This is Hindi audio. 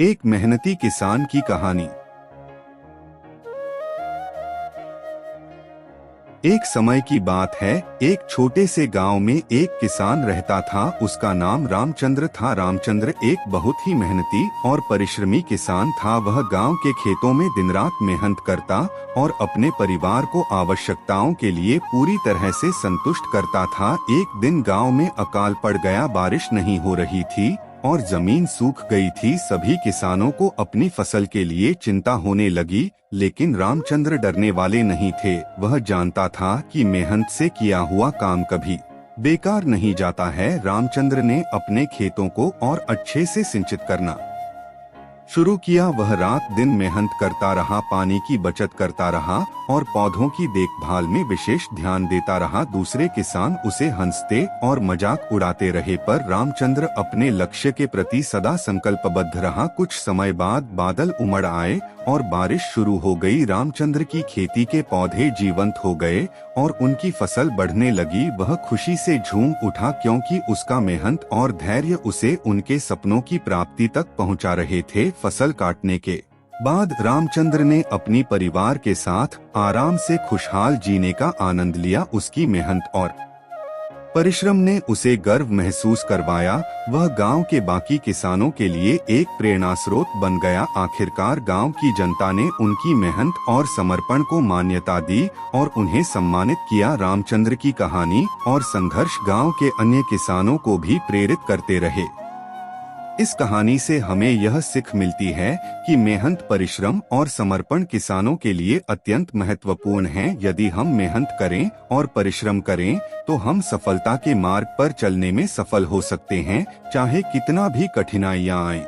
एक मेहनती किसान की कहानी। एक समय की बात है, एक छोटे से गांव में एक किसान रहता था। उसका नाम रामचंद्र था। रामचंद्र एक बहुत ही मेहनती और परिश्रमी किसान था। वह गांव के खेतों में दिन रात मेहनत करता और अपने परिवार को आवश्यकताओं के लिए पूरी तरह से संतुष्ट करता था। एक दिन गांव में अकाल पड़ गया। बारिश नहीं हो रही थी और जमीन सूख गई थी। सभी किसानों को अपनी फसल के लिए चिंता होने लगी, लेकिन रामचंद्र डरने वाले नहीं थे। वह जानता था कि मेहनत से किया हुआ काम कभी बेकार नहीं जाता है। रामचंद्र ने अपने खेतों को और अच्छे से सिंचित करना शुरू किया। वह रात दिन मेहनत करता रहा, पानी की बचत करता रहा और पौधों की देखभाल में विशेष ध्यान देता रहा। दूसरे किसान उसे हंसते और मजाक उड़ाते रहे, पर रामचंद्र अपने लक्ष्य के प्रति सदा संकल्पबद्ध रहा। कुछ समय बाद बादल उमड़ आए और बारिश शुरू हो गई। रामचंद्र की खेती के पौधे जीवंत हो गए और उनकी फसल बढ़ने लगी। वह खुशी से झूम उठा, क्योंकि उसका मेहनत और धैर्य उसे उनके सपनों की प्राप्ति तक पहुंचा रहे थे। फसल काटने के बाद रामचंद्र ने अपनी परिवार के साथ आराम से खुशहाल जीने का आनंद लिया। उसकी मेहनत और परिश्रम ने उसे गर्व महसूस करवाया। वह गांव के बाकी किसानों के लिए एक प्रेरणा स्रोत बन गया। आखिरकार गांव की जनता ने उनकी मेहनत और समर्पण को मान्यता दी और उन्हें सम्मानित किया। रामचंद्र की कहानी और संघर्ष गांव के अन्य किसानों को भी प्रेरित करते रहे। इस कहानी से हमें यह सीख मिलती है कि मेहनत, परिश्रम और समर्पण किसानों के लिए अत्यंत महत्वपूर्ण है। यदि हम मेहनत करें और परिश्रम करें तो हम सफलता के मार्ग पर चलने में सफल हो सकते हैं, चाहे कितना भी कठिनाइयां आएं।